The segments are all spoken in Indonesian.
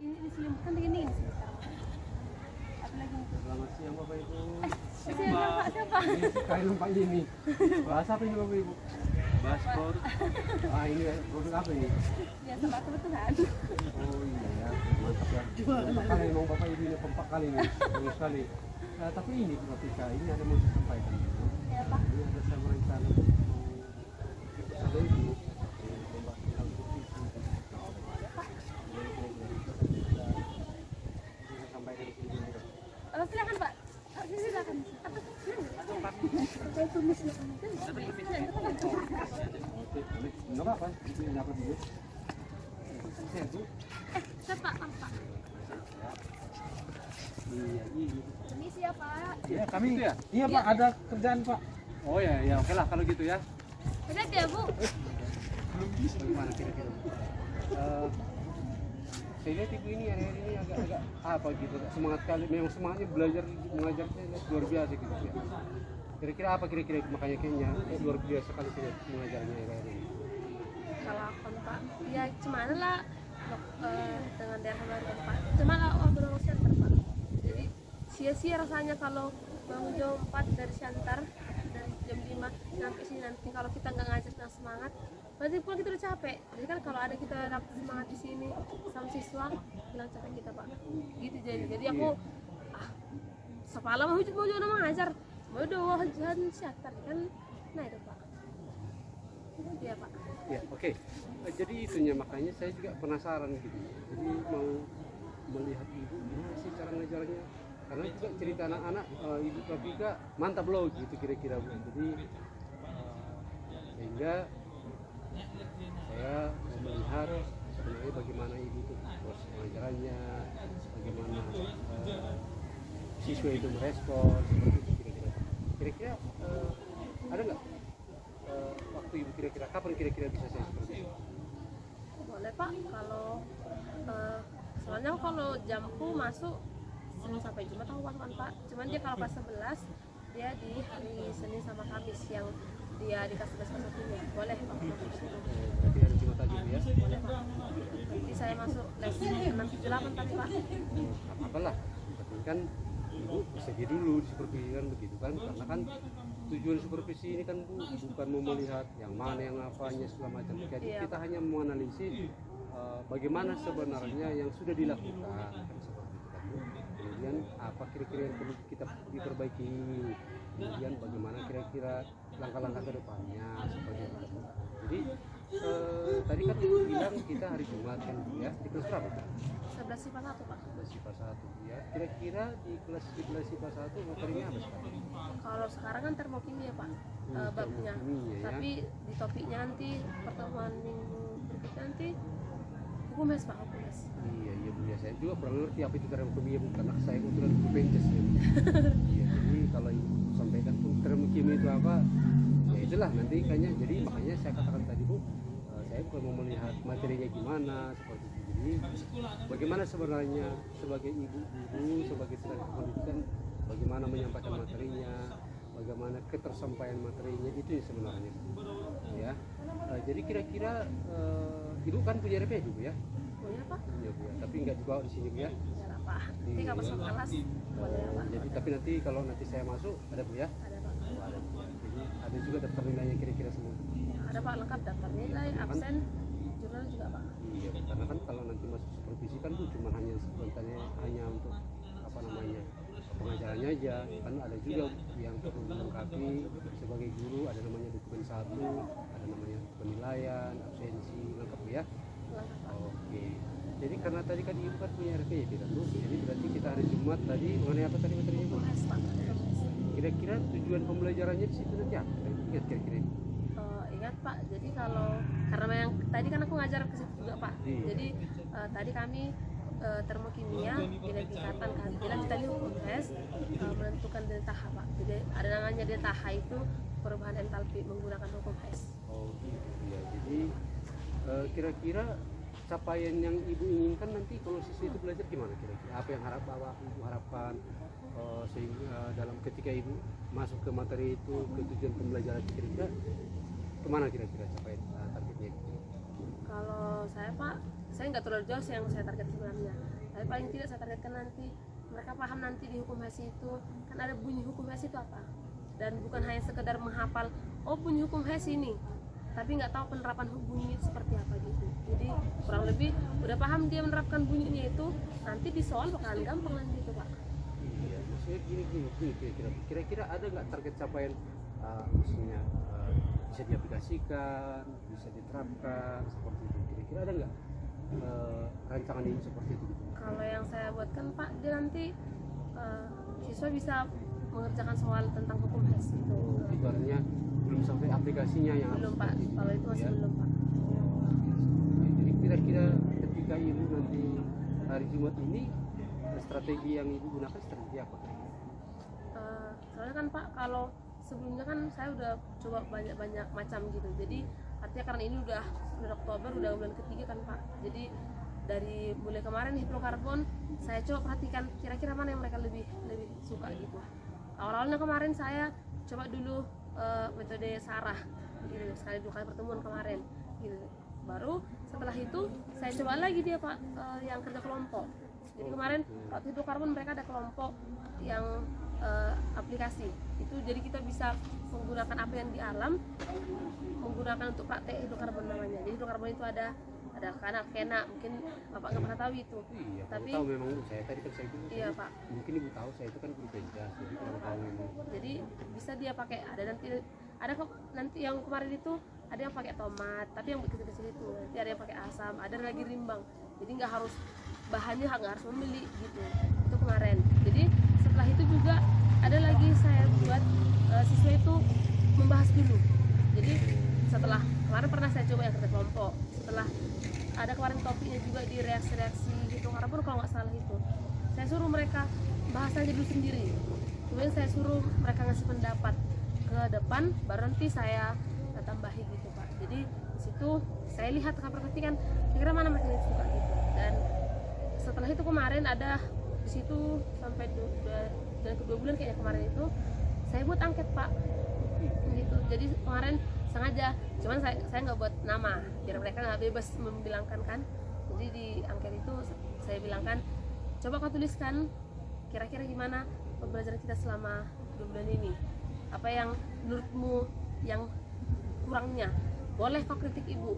ini selimut kan begini ini sekarang. Apa lagi nih? Selamat siang Bapak Ibu. Siapa? Ini kain Pak ini. Bahas apa ini Bapak Ibu? Bahas produk. Ah ini produk apa ini? Biasa Pak, kebetulan. Oh iya, mantap ya. Mantap kali memang Bapak Ibu ini kompak kali nih, bagus sekali. Tapi ini Bu Rafika, ini ada mau saya sampaikan. Ya Pak. Ini ada saya rencana mau bersama Ibu membahas tentang nutrisi. Saya sampaikan di sini. Silakan Pak. Silakan. Saya tumis silakan. Oke, boleh. Enggak apa-apa, itu yang dapat dulu. Sehat Bu? Siapa? Pak. Iya, iya. Ini siapa? Iya, kami. Gitu ya? Iya Pak, ada kerjaan Pak. Oh ya, ya oke lah kalau gitu ya. Ada ya Bu? Bagaimana kira-kira? Saya lihat ibu ini hari-hari ini agak apa gitu, agak semangat kali. Memang semangatnya belajar mengajarnya luar biasa gitu ya. Kira-kira apa kira-kira makanya kayaknya luar biasa kali sih mengajarnya hari-hari ini. Kalau aku Pak, ya gimana lah dengan daerah baru Pak. Cuma lah orang Siantar Pak. Jadi sia-sia rasanya kalau bangun jam 4 dari Siantar dari jam 5 sampai sini nanti kalau kita nggak ngajar dengan semangat, berarti pun kita udah capek. Jadi kan kalau ada kita dapat semangat di sini sama siswa, bilang capek kita Pak. Gitu jadi aku sepalah mau juga mengajar, mau doa jangan Siantar kan, nah itu Pak. Iya Pak. Ya oke. Jadi itunya makanya saya juga penasaran gitu. Jadi mau melihat ibu gimana sih cara ngajarnya. Karena juga cerita anak-anak ibu Rafika mantap loh gitu kira-kira Bu. Jadi sehingga saya mau melihat sebenarnya bagaimana ibu itu proses pengajarannya, bagaimana siswa itu merespon seperti itu kira-kira. Kira-kira ada nggak waktu ibu kira-kira kapan kira-kira bisa saya seperti itu? Boleh Pak, kalau soalnya kalau jamku masuk Senin sampai Jumat aku kan Pak. Cuman dia kalau kelas 11 dia di hari Senin sama Kamis yang dia di kelas 11 kelas 1-nya. Boleh Pak masuk situ. Berarti hari Jumat aja Bu ya? Boleh Pak. Nanti saya masuk les 678 tadi Pak. Apalah, tapi kan ibu bisa dulu supervisi kan begitu kan, karena kan tujuan supervisi ini kan Bu bukan mau melihat yang mana yang apanya segala macam. Jadi Iya, kita hanya menganalisis bagaimana sebenarnya yang sudah dilakukan kan seperti itu kan Bu. Kemudian apa kira-kira yang perlu kita diperbaiki, kemudian bagaimana kira-kira langkah-langkah ke depannya seperti itu Bu. Jadi tadi kan ibu bilang kita hari Jumat kan Bu ya, di kelas berapa Bu? 11 sifat 1 Pak. Kelas IPA 1 ya. Kira-kira di kelas IPA 1 materinya apa sekarang? Kalau sekarang kan termokimia Pak babnya. Termokimia, ya. Tapi di topiknya nanti pertemuan minggu berikutnya nanti hukum mes Pak, hukum mes. Iya Bu ya, saya juga kurang ngerti apa itu termokimia Bu, karena saya kebetulan Bu Pences ya Bu. Iya, jadi kalau ibu sampaikan pun termokimia itu apa, ya itulah nanti kayaknya. Jadi makanya saya katakan tadi Bu, saya bukan mau melihat materinya gimana seperti itu. Jadi bagaimana sebenarnya sebagai ibu guru, sebagai tenaga pendidikan, bagaimana menyampaikan materinya, bagaimana ketersampaian materinya itu yang sebenarnya Bu. Ya. Jadi kira-kira ibu kan punya RP Bu ya? Punya Pak? Punya Bu ya, tapi nggak dibawa di sini Bu ya? Ya Pak. Nanti kalau masuk kelas boleh ya Pak. Jadi tapi nanti kalau nanti saya masuk ada Bu ya? Ada Pak. Oh, ada Bu. Jadi ada juga daftar nilainya kira-kira semua. Ada Pak, lengkap daftar nilai, absen, jurnal juga Pak. Iya, karena kan kalau nanti masuk supervisi kan Bu cuma hanya sebenarnya hanya untuk apa namanya pengajarannya aja, kan ada juga yang perlu dilengkapi sebagai guru, ada namanya dokumen 1, ada namanya penilaian, absensi, lengkap ya. Lengkap Pak. Oke. Jadi karena tadi kan ibu kan punya RPP kan Bu, jadi berarti kita hari Jumat tadi mengenai apa tadi materinya Bu? Mes Pak. Kira-kira tujuan pembelajarannya di situ nanti apa? Ingat kira-kira ini? Ingat Pak, jadi kalau karena yang tadi kan aku ngajar ke situ juga Pak. Iya. Jadi tadi kami termokimia nilai tingkatan kan. Jadi nanti tadi hukum tes menentukan delta H Pak. Jadi ada namanya delta H itu perubahan entalpi menggunakan hukum tes. Oh gitu ya. Jadi kira-kira capaian yang ibu inginkan nanti kalau siswa itu belajar gimana kira-kira? Apa yang ibu harapkan sehingga dalam ketika ibu masuk ke materi itu, ke tujuan pembelajaran kira-kira kemana kira-kira capaian targetnya? Kalau saya Pak saya nggak terlalu jauh sih yang saya target sebenarnya, tapi paling tidak saya targetkan nanti mereka paham nanti di hukum HESI itu kan ada bunyi hukum HESI itu apa, dan bukan hanya sekedar menghafal oh bunyi hukum HESI ini, tapi nggak tahu penerapan bunyi itu seperti apa gitu. Jadi kurang lebih udah paham dia menerapkan bunyinya itu, nanti di soal bakalan gampang nanti itu Pak. Iya, maksudnya gini kira-kira ada nggak target capaian maksudnya bisa diaplikasikan, bisa diterapkan seperti itu, kira-kira ada nggak rancangan ini seperti itu gitu? Kalau yang saya buatkan Pak, dia nanti siswa bisa mengerjakan soal tentang hukum HESI itu. Itu artinya belum sampai aplikasinya yang Belum harus Pak, seperti itu, kalau itu masih ya? belum Pak. Jadi kira-kira ketika ibu nanti hari Jumat ini strategi yang ibu gunakan strategi apa? Soalnya kan Pak, kalau sebelumnya kan saya udah coba banyak macam gitu, jadi artinya karena ini udah Oktober, udah bulan ketiga kan Pak, jadi dari mulai kemarin hidrokarbon saya coba perhatikan kira-kira mana yang mereka lebih suka gitu. Awalnya kemarin saya coba dulu metode sarah gitu, sekali 2 kali pertemuan kemarin gitu. Baru setelah itu saya coba lagi dia Pak yang kerja kelompok. Jadi kemarin waktu hidrokarbon mereka ada kelompok yang aplikasi itu, jadi kita bisa menggunakan apa yang di alam, menggunakan untuk praktek hidrokarbon namanya. Jadi hidrokarbon itu ada kena, mungkin Bapak nggak pernah tahu itu. Iya, Tapi tahu memang saya tadi kan saya bilang. iya Pak. Mungkin ibu tahu saya itu kan guru penjas, jadi kurang tahu memang. Jadi bisa dia pakai, ada kok nanti yang kemarin itu ada yang pakai tomat, tapi yang kecil-kecil itu nanti ada yang pakai asam, ada lagi rimbang. Jadi nggak harus bahannya nggak harus membeli gitu. Itu kemarin. Jadi setelah itu juga ada lagi saya buat siswa itu membahas dulu. Jadi setelah kemarin pernah saya coba yang kerja kelompok, setelah ada kemarin topiknya juga di reaksi-reaksi hidrokarbon kalau nggak salah itu, saya suruh mereka bahas aja dulu sendiri, kemudian saya suruh mereka ngasih pendapat ke depan, baru nanti saya tambahin gitu Pak. Jadi di situ saya lihat perhatikan kira-kira mana mereka yang suka gitu, dan setelah itu kemarin ada di situ sampai dan kedua bulan kayaknya kemarin itu saya buat angket Pak gitu. Jadi kemarin sengaja, cuman saya nggak buat nama biar mereka nggak bebas membilangkan kan. Jadi di angket itu saya bilangkan, coba kau tuliskan kira-kira gimana pembelajaran kita selama 2 bulan ini, apa yang menurutmu yang kurangnya, boleh kau kritik ibu,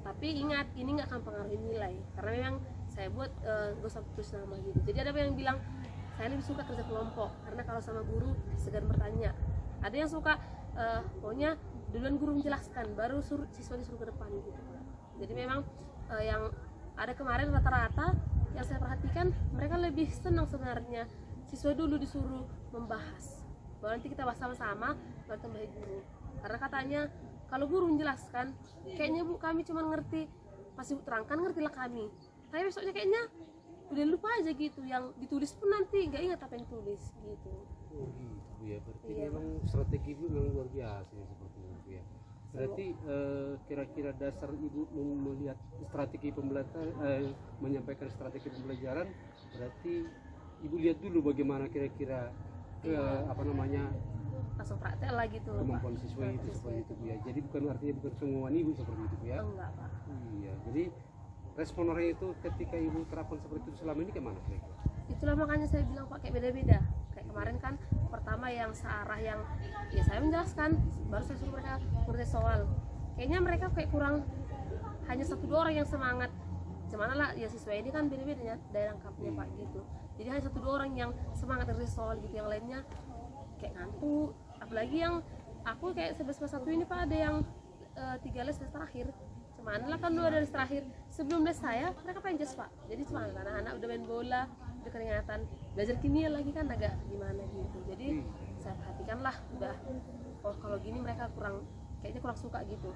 tapi ingat ini nggak akan pengaruhi nilai, karena memang saya buat gak usah tulis nama gitu. Jadi ada yang bilang saya lebih suka kerja kelompok karena kalau sama guru segan bertanya. Ada yang suka pokoknya duluan guru menjelaskan baru siswa disuruh ke depan gitu. Jadi memang yang ada kemarin rata-rata yang saya perhatikan mereka lebih senang sebenarnya siswa dulu disuruh membahas, baru nanti kita bahas sama-sama baru tambahin guru, karena katanya kalau guru menjelaskan kayaknya Bu kami cuma ngerti pas Ibu terangkan ngertilah kami, tapi besoknya kayaknya udah lupa aja gitu, yang ditulis pun nanti nggak ingat apa yang tulis gitu. Oh gitu ya, berarti Iya. memang strategi ibu memang luar biasa ya seperti itu ya. Berarti kira-kira dasar ibu melihat strategi pembelajaran, menyampaikan strategi pembelajaran, berarti ibu lihat dulu bagaimana kira-kira apa namanya Langsung praktek lah gitu kemampuan Pak. siswa itu seperti itu Bu ya. Jadi bukan artinya bukan kemauan ibu seperti itu Bu ya. Enggak Pak. Iya, jadi respon orang itu ketika ibu terapkan seperti itu selama ini kemana kira-kira? Itulah makanya saya bilang pakai beda-beda. Kayak kemarin kan pertama yang searah yang ya saya menjelaskan, baru saya suruh mereka ngerti soal. Kayaknya mereka kayak kurang, hanya 1-2 orang yang semangat. Cuman lah ya siswa ini kan beda-beda ya daya lengkapnya Pak gitu. Jadi hanya 1-2 orang yang semangat ngerti soal gitu, yang lainnya kayak ngantuk. Apalagi yang aku kayak 11+1 ini Pak ada yang 3 les terakhir. Cuman lah kan 2 les terakhir sebelum les saya mereka penjas Pak. Jadi cuma anak-anak udah main bola, udah keringatan, belajar kimia lagi kan agak gimana gitu. Jadi saya perhatikan lah udah, oh kalau gini mereka kayaknya kurang suka gitu.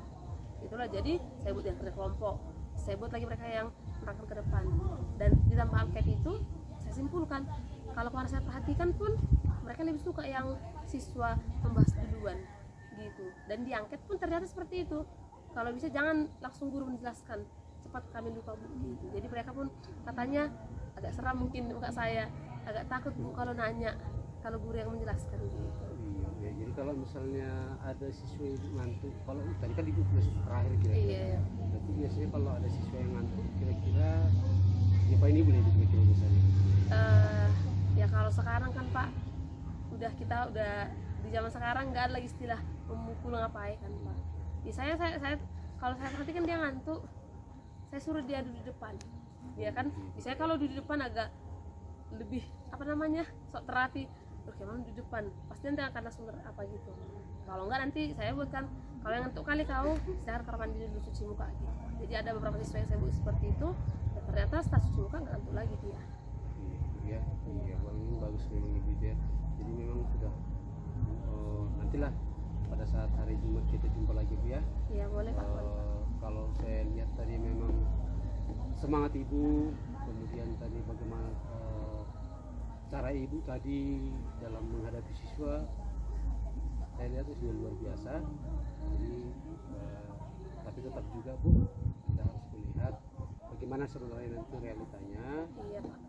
Itulah jadi saya buat yang kerja kelompok, saya buat lagi mereka yang menerangkan ke depan, dan ditambah angket itu saya simpulkan kalau kemarin saya perhatikan pun mereka lebih suka yang siswa membahas duluan gitu, dan di angket pun ternyata seperti itu. Kalau bisa jangan langsung guru menjelaskan, cepat kami lupa Bu gitu. Jadi mereka pun katanya agak seram mungkin muka saya, agak takut Bu kalau nanya, kalau guru yang menjelaskan gitu. Iya, ya, jadi kalau misalnya ada siswa yang ngantuk, kalau tadi kan ibu kelas terakhir kira-kira. Iya. Berarti biasanya kalau ada siswa yang ngantuk, kira-kira diapain ibu nih kira-kira misalnya? Ya kalau sekarang kan Pak, kita udah di zaman sekarang nggak ada lagi istilah memukul ngapain kan Pak. Ya, saya kalau saya perhatikan dia ngantuk, saya suruh dia duduk di depan. Dia kan, misalnya kalau duduk di depan agak lebih sok terapi. Gimana di depan, pasti nanti akan langsung apa gitu. Kalau enggak nanti saya buatkan, kalau yang ngantuk kali kau, saya harus mandi dulu cuci muka gitu. Jadi ada beberapa siswa yang saya buat seperti itu, dan ternyata setelah cuci muka nggak ngantuk lagi dia. Iya, Bang, ini bagus memang ibu ya. Jadi memang sudah nantilah pada saat hari Jumat kita jumpa lagi Bu ya. Iya boleh Pak. Kalau saya lihat tadi memang semangat ibu, kemudian tadi bagaimana cara ibu tadi dalam menghadapi siswa, saya lihat itu sudah luar biasa. Jadi tapi tetap juga Bu, kita harus melihat bagaimana sebenarnya nanti realitanya. Iya Pak.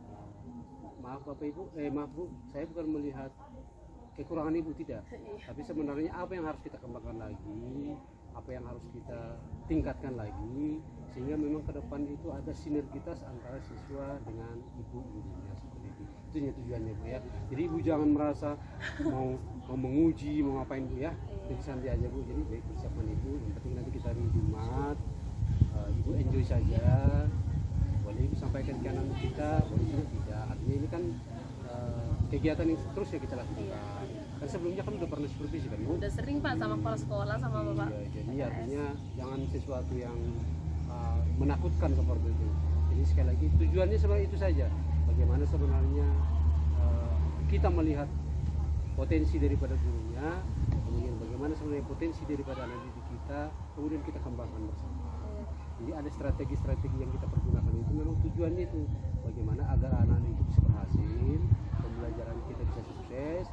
Maaf Bapak Ibu, maaf Bu, saya bukan melihat kekurangan ibu tidak, tapi sebenarnya apa yang harus kita kembangkan lagi, apa yang harus kita tingkatkan lagi, sehingga memang ke depan itu ada sinergitas antara siswa dengan ibu gurunya seperti itu. Itu tujuannya Bu ya. Jadi ibu jangan merasa mau menguji, mau ngapain Bu ya. Jadi santai aja Bu. Jadi baik persiapan ibu. Yang penting nanti kita hari Jumat, ibu enjoy saja. Boleh ibu sampaikan ke anak kita, boleh juga tidak. Artinya ini kan kegiatan yang terus ya kita lakukan. Kan sebelumnya kan udah pernah supervisi kan Bu? Udah sering Pak sama kepala sekolah sama Bapak. Iya, jadi artinya jangan sesuatu yang menakutkan seperti itu. Jadi sekali lagi tujuannya sebenarnya itu saja. Bagaimana sebenarnya kita melihat potensi daripada gurunya, kemudian bagaimana sebenarnya potensi daripada anak didik kita, kemudian kita kembangkan bersama. Jadi ada strategi-strategi yang kita pergunakan itu memang tujuannya itu bagaimana agar anak-anak itu bisa berhasil, pembelajaran kita bisa sukses,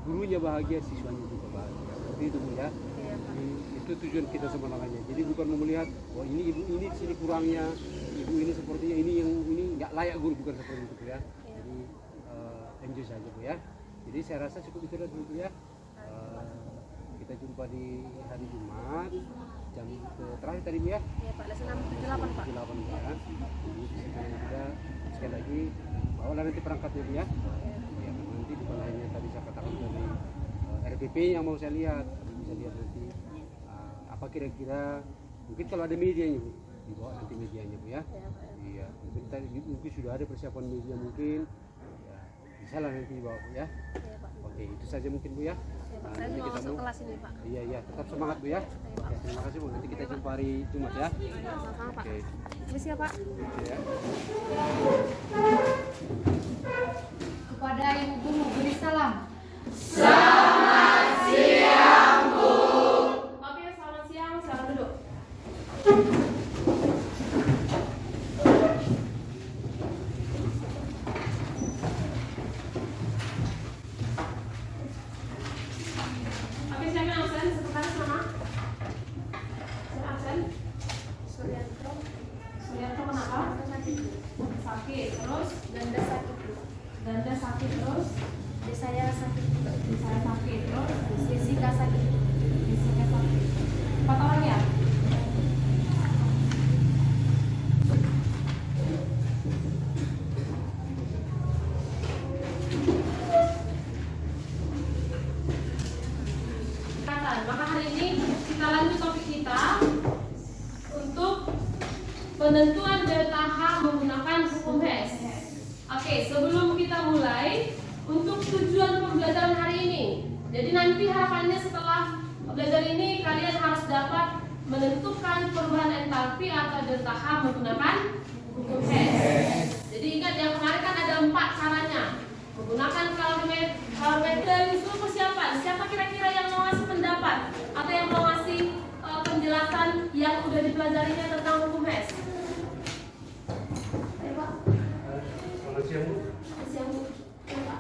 gurunya bahagia, siswanya juga bahagia. Seperti itu Bu ya. Jadi, itu tujuan kita sebenarnya. Jadi bukan mau melihat, oh ini ibu ini di sini kurangnya, ibu ini sepertinya ini yang ini nggak layak guru, bukan seperti itu Bu ya. Jadi enjoy saja Bu ya. Jadi saya rasa cukup itu dulu Bu ya. Kita jumpa di hari Jumat jam terakhir tadi Bu ya. Iya Pak, lesson 678 Pak. 78 ya. Jadi di situ juga sekali lagi bawalah nanti perangkatnya Bu ya. Ya, nanti bukan hanya tadi saya katakan dari RPP yang mau saya lihat, tapi bisa lihat nanti apa kira-kira mungkin kalau ada medianya Bu, dibawa nanti medianya Bu ya. Iya, mungkin sudah ada persiapan media mungkin. Ya, bisa lah nanti dibawa Bu ya. Iya Pak. Oke, itu saja mungkin Bu ya. Pak, saya mau masuk kelas ini Pak. Iya, tetap semangat Bu ya. Ya, terima kasih Bu. Nanti kita jumpa hari Jumat ya. Sama-sama Pak. Oke. Terima kasih ya Pak. Oke ya. Kepada Ibu Guru beri salam. Oke, selamat siang. Silakan duduk. Oke, siapa yang absen? Sekretaris mana? Siapa absen? Suryanto. Suryanto kenapa? Sakit. Terus? Ganda sakit. Ganda sakit terus? Saya sakit. Saya sakit terus? Jessica sakit. Jessica sakit. 4 orang ya? Maka hari ini kita lanjut topik kita untuk penentuan delta H menggunakan hukum Hess. Oke, sebelum kita mulai, untuk tujuan pembelajaran hari ini. Jadi nanti harapannya setelah belajar ini kalian harus dapat menentukan perubahan entalpi atau delta H menggunakan hukum Hess. Jadi ingat yang kemarin kan ada 4 caranya. Menggunakan kalorimetri dari seluruh persiapan. Siapa kira-kira yang mau ngasih pendapat atau yang mau ngasih penjelasan yang udah dipelajarinya tentang hukum Hess? Ayo Pak. Selamat siang Bu. Siang Bu. Ayo Pak.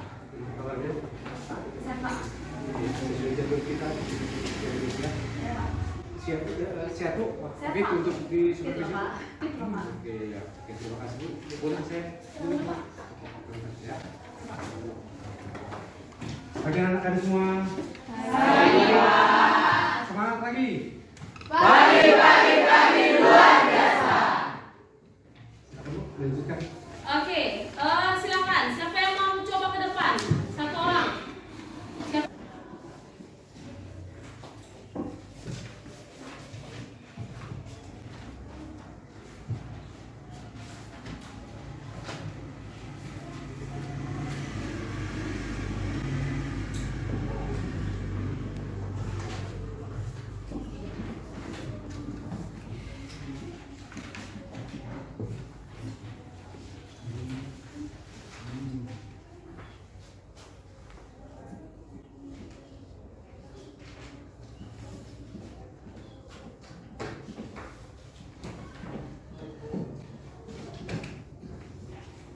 Kabarnya? Sehat Pak. Sesuai jadwal kita ya. Ayo Pak. Siap Bu. Siap, Oke, Pak. untuk di supervisi. Gitu, Pak. Gitu, Pak. Oke ya. Oke, terima kasih Bu. Boleh saya dulu Pak. Ya. Bagi anak-anak semua. Semangat lagi. Pagi luar biasa. Lanjutkan. Oke, silakan. Siapa yang mau coba ke depan? Satu orang. Siapa?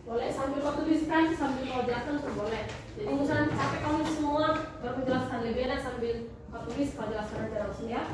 Boleh sambil kau tuliskan, sambil kau jelaskan pun boleh. Jadi misalnya capek kamu semua, baru jelaskan lebih enak sambil kau tulis, kau jelaskan aja langsung ya.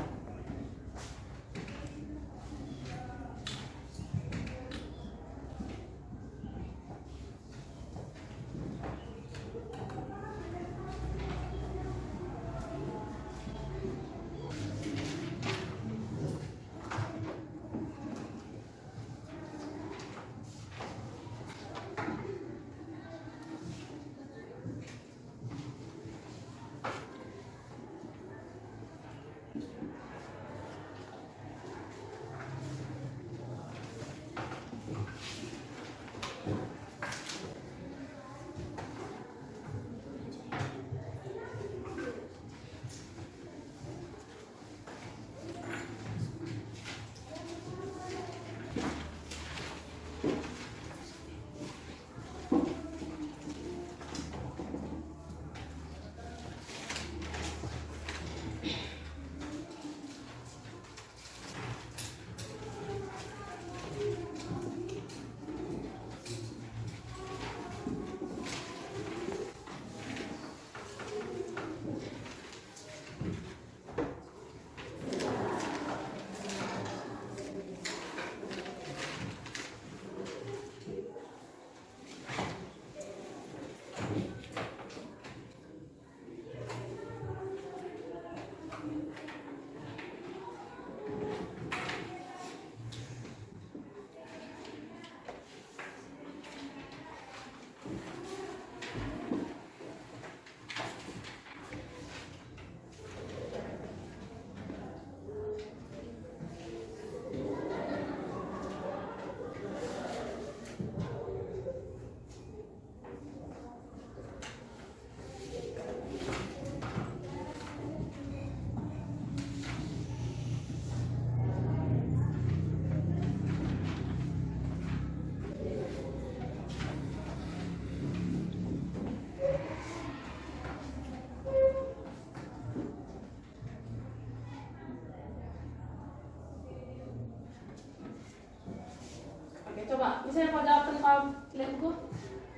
Coba, misalnya kau jawab tentang buku,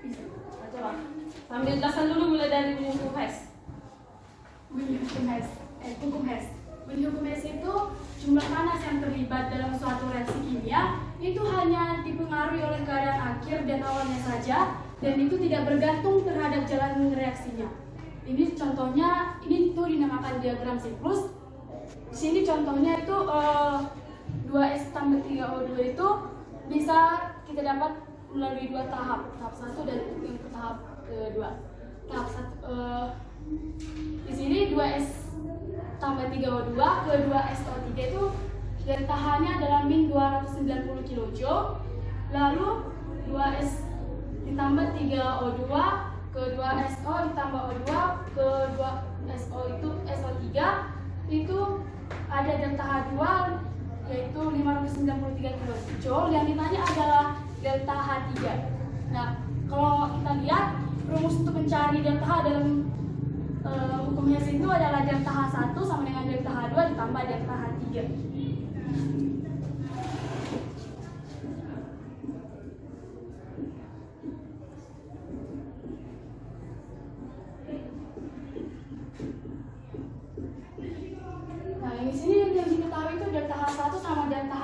bisa. Nah, coba, sambil jelasan dulu mulai dari bunyi hukum Hess. Bunyi hukum Hess. Bunyi hukum Hess itu jumlah panas yang terlibat dalam suatu reaksi kimia itu hanya dipengaruhi oleh keadaan akhir dan awalnya saja, dan itu tidak bergantung terhadap jalan reaksinya. Ini contohnya, ini tuh dinamakan diagram siklus. Di sini contohnya itu 2S tambah 3O2 itu bisa kita dapat melalui dua tahap, tahap 1 dan yang tahap kedua. Tahap 1 di sini 2S tambah 3O2 ke 2SO3 itu delta-H-nya adalah min 290 kJ. Lalu 2S ditambah 3O2 ke 2SO ditambah O2 ke 2SO itu SO3 itu ada delta H2 yaitu 593 kJ. Yang ditanya adalah delta H3. Nah, kalau kita lihat rumus untuk mencari delta H dalam hukum Hess itu adalah delta H1 sama dengan delta H2 ditambah delta H3. Nah, di sini yang diketahui itu delta H1 sama delta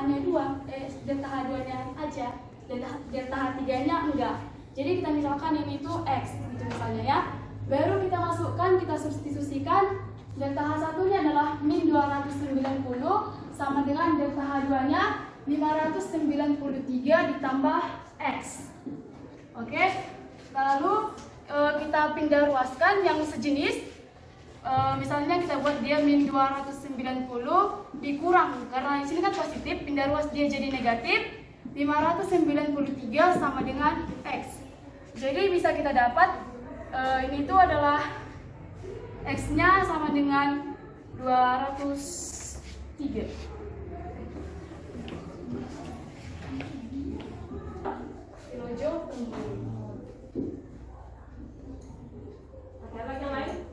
delta H2-nya aja, delta H3-nya enggak. Jadi kita misalkan ini tuh X gitu misalnya ya. Baru kita masukkan, kita substitusikan. Delta H1-nya adalah min 290 sama dengan delta H2-nya 593 ditambah X. Oke, lalu kita pindah ruaskan yang sejenis. Misalnya kita buat dia min 290 dikurang, karena di sini kan positif, pindah ruas dia jadi negatif. 593 sama dengan X. Jadi bisa kita dapat ini tuh adalah X-nya sama dengan 203. Kilojoule per mol. Ada lagi yang lain?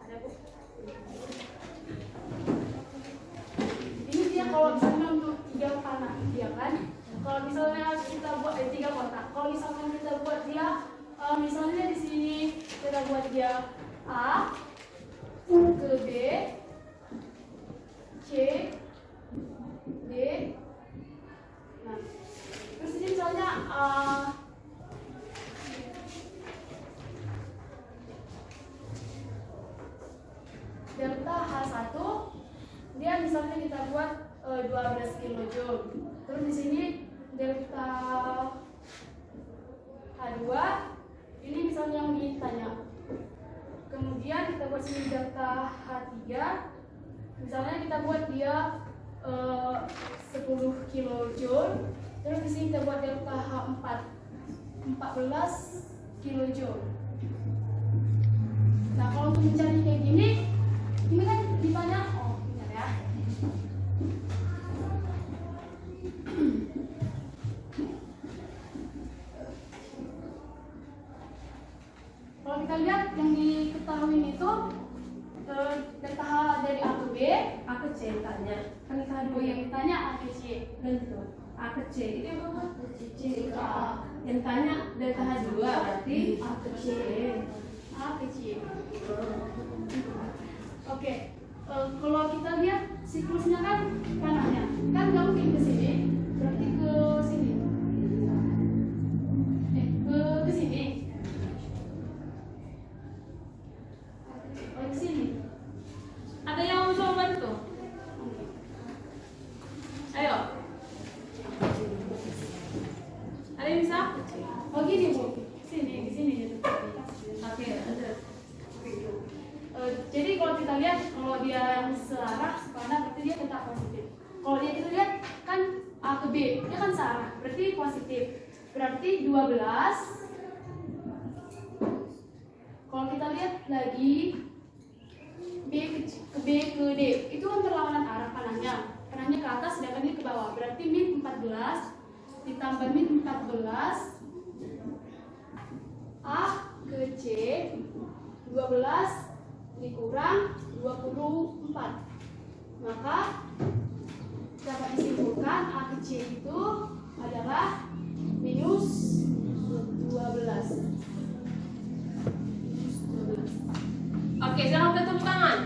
Ada, Bu? Ini dia kalau misalnya untuk 3 panah, dia kan. Kalau misalnya kita buat 3 kotak. Kalau misalnya kita buat dia, misalnya di sini kita buat dia A ke B, C, D. Nah, terus ini misalnya delta H1, dia misalnya kita buat 12 kilojoule. Terus di sini delta H2, ini misalnya yang ditanya. Kemudian kita buat sini delta H3, misalnya kita buat dia 10 kilojoule. Terus di sini kita buat delta H4 14 kilojoule. Nah, kalau untuk mencari kayak gini, ini kan ditanya, oh bentar ya. Kalau kita lihat yang diketahui itu delta H dari A ke B, A ke C tanya. Kan kita oh yang ditanya A ke C. Betul. A ke C itu yang apa? C ke A. Yang tanya delta H2 berarti A ke C. A ke C. Oke. Kalau kita lihat siklusnya kan panahnya kan nggak mungkin ke sini, berarti ke sini. Ke sini. Oh, ke sini. ada yang mau coba bantu? Ayo. Ada yang bisa? Oh gini Bu, sini, di sini gitu. Oke, ada. Jadi kalau kita lihat, kalau dia yang searah sepanah berarti dia tetap positif. Kalau dia kita lihat kan A ke B, dia kan searah, berarti positif. Berarti 12. Kalau kita lihat lagi B ke D, itu kan berlawanan arah panahnya. Panahnya ke atas sedangkan ini ke bawah. Berarti min 14 ditambah min 14 A ke C 12 dikurang 24. Maka dapat disimpulkan A ke C itu adalah minus 12. Oke, sekarang kita tepuk tangan.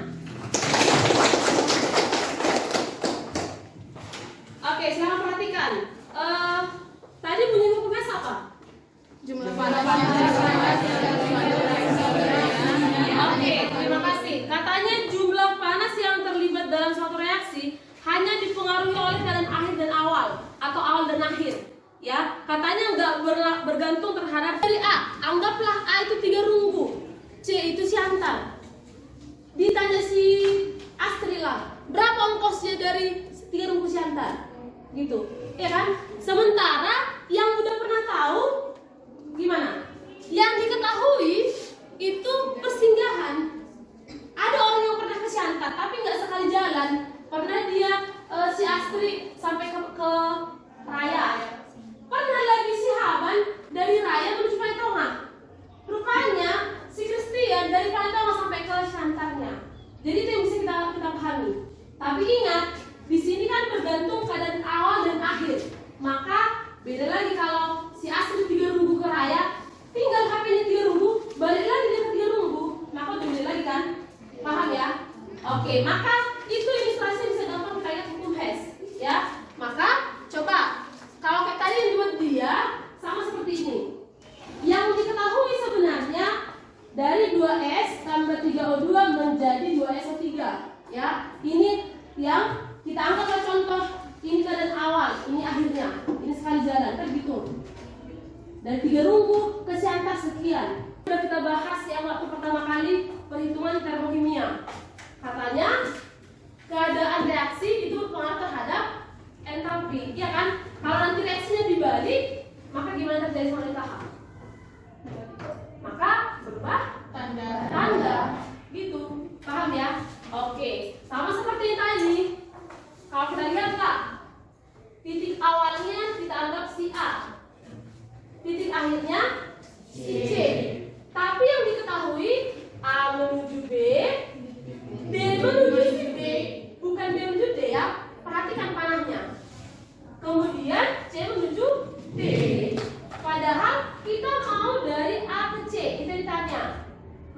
Oke, sekarang perhatikan. Tadi bunyi hukum mes apa? Jumlah Oke, terima kasih. Katanya jumlah panas yang terlibat dalam suatu reaksi hanya dipengaruhi oleh keadaan akhir dan awal atau awal dan akhir. Ya, katanya nggak bergantung terhadap dari A. Anggaplah A itu 3 runggu, C itu siantar. Ditanya si Astrila, berapa ongkosnya dari 3 runggu siantar? Gitu, ya kan? Sementara yang udah pernah tahu gimana? Yang diketahui itu persinggahan. Ada orang yang pernah ke Siantar tapi nggak sekali jalan. Pernah dia si Astri sampai ke Raya. Pernah lagi si Haban dari Raya menuju Paitonga. Rupanya si Christian dari Paitonga sampai ke Siantarnya. Jadi itu yang bisa kita pahami. Tapi ingat, di sini kan bergantung keadaan awal dan akhir. Maka beda lagi kalau si Astri 3 runggu ke Raya, tinggal HP-nya 3 runggu, balik lagi dia ke 3 runggu, maka udah beda lagi kan? Paham ya? Oke, maka itu ilustrasi bisa gampang kita lihat hukum Hess, ya. Maka coba kalau kayak tadi yang dibuat dia sama seperti ini. Yang diketahui sebenarnya dari 2 Ya, ini yang kita anggaplah contoh, ini keadaan awal, ini akhirnya, ini sekali jalan, kan gitu. Dari 3 runggu ke siantar sekian. Sudah kita bahas yang waktu pertama kali perhitungan termokimia. Katanya keadaan reaksi itu berpengaruh terhadap entalpi, ya kan? Kalau nanti reaksinya dibalik, maka gimana terjadi sama DTH? Maka berubah tanda, gitu. Paham ya? Oke, sama seperti yang tadi. Kalau kita lihat Kak, titik awalnya kita anggap si A, titik akhirnya si C. Tapi yang diketahui A menuju B, D menuju si B, bukan B menuju D ya. Perhatikan panahnya. Kemudian C menuju D. Padahal kita mau dari A ke C, itu ditanya.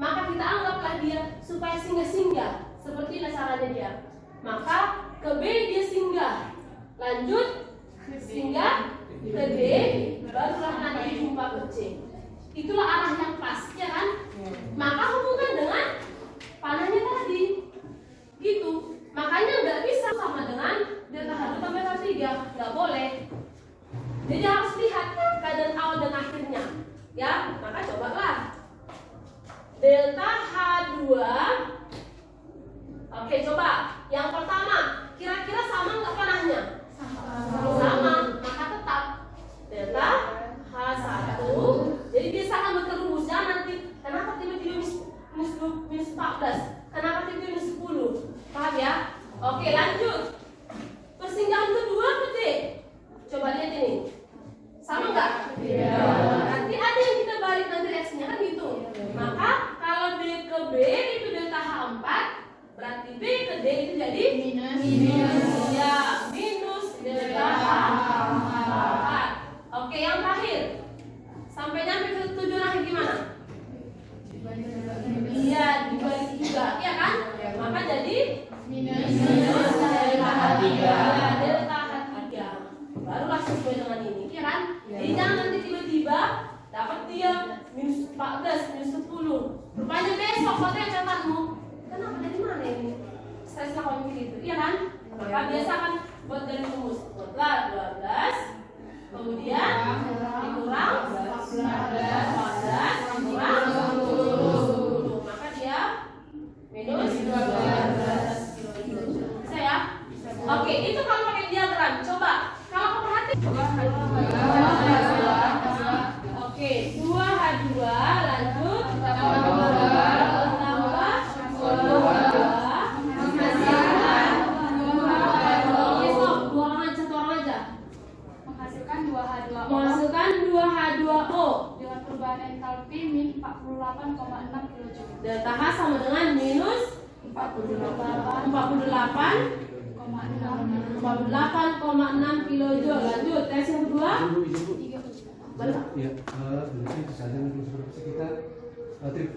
Maka kita anggaplah dia supaya singgah-singgah. Seperti ini caranya dia. Maka ke B dia singgah, lanjut singgah ke D, barulah nanti jumpa ke C. Itulah arah yang pas, ya kan? Maka hubungan dengan panahnya tadi, gitu. Makanya nggak bisa sama dengan delta H2 tambah delta 3, nggak boleh. Jadi harus lihat keadaan awal dan akhirnya, ya. Maka cobalah delta H2. Oke, coba yang pertama, kira-kira sama nggak panahnya? Sama, maka tetap delta H1. Jadi bisa akan berterus ya nanti. Kenapa tiba-tiba minus 14? Kenapa tiba-tiba minus 10? Paham ya? Oke, lanjut. Persinggahan kedua ke D. Coba lihat ini. Sama nggak? Iya. Nanti ada yang kita balik nanti reaksinya kan gitu. Maka kalau D ke B itu delta H4, berarti B ke D itu jadi minus. Ya, minus delta H4. Oke, yang terakhir. Sampai nyampe ke tujuan akhir gimana? Iya, dibalik 3, ya kan? Maka jadi minus delta H3. Ya, delta H3. Barulah sesuai dengan ini, ya kan? Jadi jangan nanti tiba-tiba dapat dia minus 14, minus 10. Rupanya besok fotonya catatanmu. Kenapa dari mana ini? Stres lah kalau gitu, iya kan? Maka biasakan buat garis rumus. Buatlah 12, kemudian dikurang 14 dikurang 10. Maka dia minus 12 kilo. Bisa ya? Oke, itu kalau pakai diagram. Coba kalau kau perhatikan. Oke, 2H2 lanjut menghasilkan 2H2O dengan perubahan entalpi min 48,6 kJ. delta H sama dengan minus 48,6 kJ. Lanjut tes yang kedua. Ya, nanti bisa kita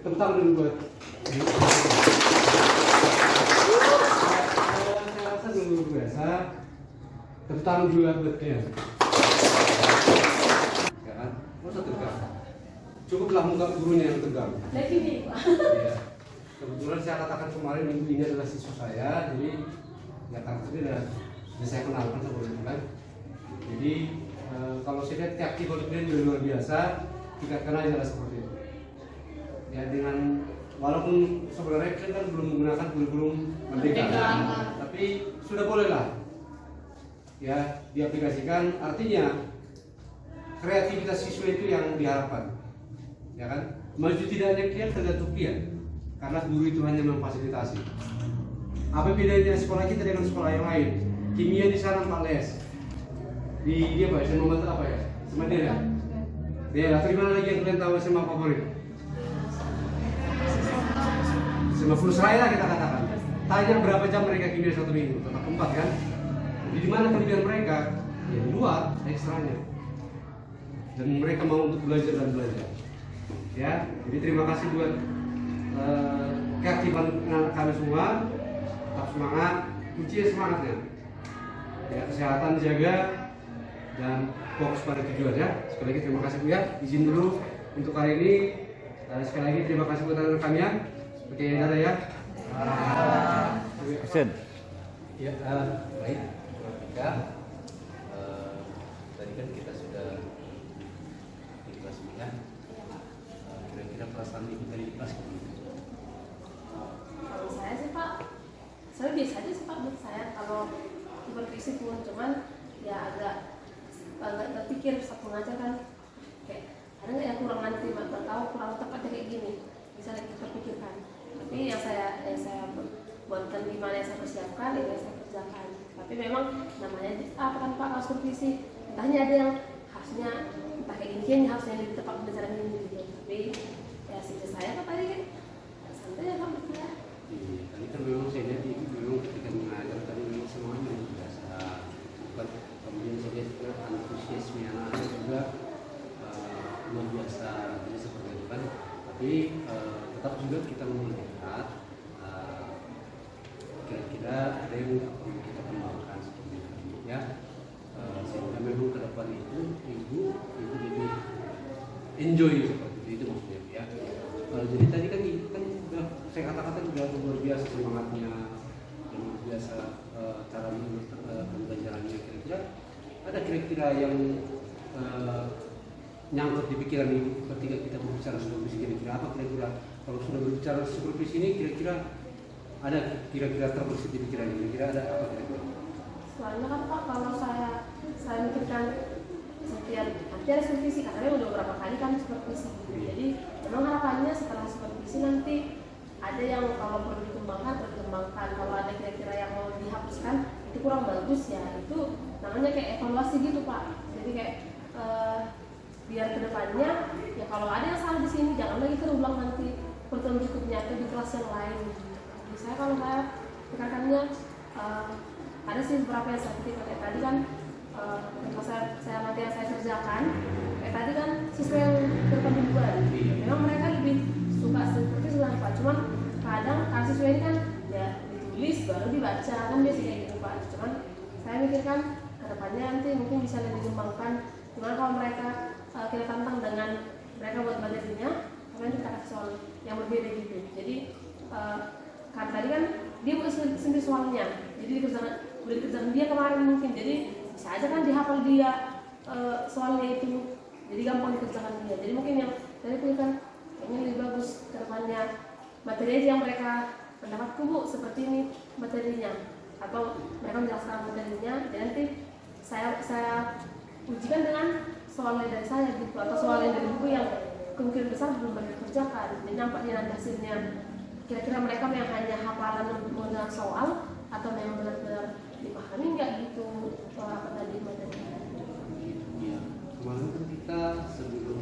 tentang dulu buat. Saya rasa dulu biasa tentang juga buat kalian. Ya kan? Masa tegang? Cukuplah muka gurunya yang tegang. Lagi Ya. Kebetulan saya katakan kemarin minggu ini adalah siswa saya, jadi ya kan sudah saya kenalkan sebelumnya kan. Jadi kalau saya lihat keaktifan kalian luar biasa, tingkatkan aja lah seperti itu. Ya dengan walaupun sebenarnya kalian kan belum menggunakan kurikulum merdeka, tapi sudah boleh lah ya diaplikasikan. Artinya kreativitas siswa itu yang diharapkan, ya kan? Maju tidaknya kalian tergantung kalian, karena guru itu hanya memfasilitasi. Apa bedanya sekolah kita dengan sekolah yang lain? Kimia di sana 4 les. Di dia apa? SMA membantu apa ya? Sama dia ya? Dia atau gimana lagi yang kalian tahu SMA favorit? SMA Furusraya lah kita katakan. Tanya berapa jam mereka kimia 1 minggu? Tetap 4 kan? Jadi di mana kelebihan mereka? Ya di luar ekstranya. Dan mereka mau untuk belajar dan belajar. Ya, jadi terima kasih buat keaktifan kami semua. Tetap semangat, kuncinya semangatnya. Ya, kesehatan dijaga dan fokus pada tujuan ya. Sekali lagi terima kasih Bu ya. Izin dulu untuk hari ini. Sekali lagi terima kasih buat anak kami ya. Oke, dadah ya. Action. Ya, baik. Kita tadi kan kita sudah di kelas 9. Kira-kira perasaan ibu tadi di kelas Kalau saya sih Pak, saya biasa aja sih Pak menurut saya. Kalau supervisi pun cuman ya agak terpikir saat mengajar kan kayak ada nggak ya kurang nanti tahu kurang tepatnya kayak gini bisa kita pikirkan. Tapi yang saya buatkan gimana yang saya persiapkan itu yang saya kerjakan. Tapi memang namanya apa kan Pak kalau supervisi entahnya ada yang harusnya entah kayak gini harusnya di tempat pembelajaran ini gitu. Tapi ya sih saya Pak tadi santai ya Pak ya. Iya, tadi kan memang saya lihat ibu memang ketika mengajar tadi memang semuanya biasa. Kemudian saya lihat juga antusiasme anak-anak juga luar biasa, jadi seperti itu kan. Tapi tetap juga kita melihat kira-kira ada yang perlu kita kembangkan seperti itu ya. Sehingga memang ke depan itu ibu lebih enjoy seperti itu maksudnya ya. Jadi tadi kan ibu kan saya kata-kata juga luar biasa semangatnya, luar biasa cara pembelajarannya. Kira-kira yang nyangkut di pikiran ibu ketika kita berbicara supervisi, kira-kira apa kira-kira kalau sudah berbicara supervisi ini kira-kira ada kira-kira terbersih di pikiran ibu, kira-kira ada apa kira-kira? Soalnya kan Pak kalau saya mikirkan setiap nanti ada supervisi karena udah beberapa kali kan supervisi. Jadi memang harapannya setelah supervisi nanti ada yang kalau perlu dikembangkan, kalau ada kira-kira yang mau dihapuskan itu kurang bagus ya itu namanya kayak evaluasi gitu Pak. Jadi kayak biar kedepannya ya kalau ada yang salah di sini jangan lagi terulang nanti pertemuan berikutnya atau di kelas yang lain. Jadi saya kalau saya pikirkannya ada sih beberapa yang saya pikir kayak tadi kan kalau saya nanti yang saya kerjakan kayak tadi kan siswa yang berkebutuhan memang mereka lebih suka seperti sudah Pak, cuman kadang siswa ini kan ya ditulis baru dibaca kan biasanya kayak gitu Pak. Cuman saya mikirkan kedepannya nanti mungkin bisa lebih dikembangkan. Gimana kalau mereka kita tantang dengan mereka buat materinya, kemudian kita kasih soal yang berbeda gitu. Jadi kan tadi kan dia buat sendiri soalnya, jadi dikerjakan dia kemarin mungkin, jadi bisa aja kan dihafal dia soalnya itu, jadi gampang dikerjakan dia. Jadi mungkin yang tadi itu kan kayaknya lebih bagus kedepannya materi yang mereka pendapatku Bu seperti ini materinya, atau mereka menjelaskan materinya, dan nanti saya ujikan dengan soal dari saya gitu, atau soal dari buku yang kemungkinan besar belum mereka kerjakan. Jadi nampaknya nanti hasilnya kira-kira mereka yang hanya hafalan menggunakan soal atau memang benar-benar dipahami nggak gitu apa tadi materinya. Iya, kemarin kan kita sebelum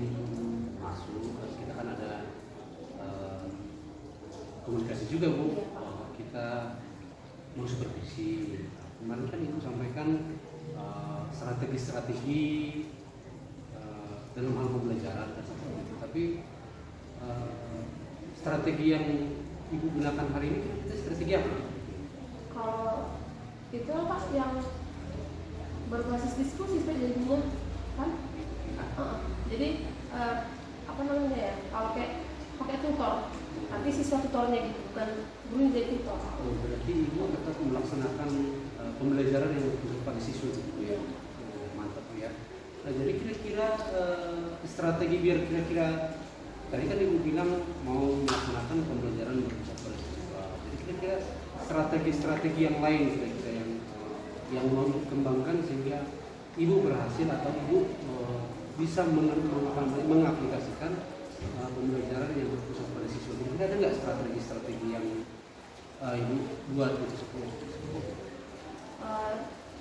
masuk kita kan ada komunikasi juga Bu, kita mau supervisi. Kemarin kan Ibu sampaikan strategi-strategi dalam hal pembelajaran dan seperti itu. Tapi strategi yang Ibu gunakan hari ini kita strategi apa? Kalau itu Pak yang berbasis diskusi jadinya kan? Jadi apa namanya ya? Kalau kayak pakai tutor, tapi siswa tutornya gitu, bukan guru jadi tutor. Oh, berarti Ibu tetap melaksanakan pembelajaran yang untuk pada siswa gitu ya. Mantap ya. Nah, jadi kira-kira strategi biar kira-kira tadi kan Ibu bilang mau melaksanakan pembelajaran berpusat pada siswa. Jadi kira-kira strategi-strategi yang lain kira-kira yang mau dikembangkan sehingga Ibu berhasil atau Ibu bisa mengaplikasikan pembelajaran yang berpusat pada siswa. Kira-kira ada nggak strategi-strategi yang Ibu buat untuk sekolah?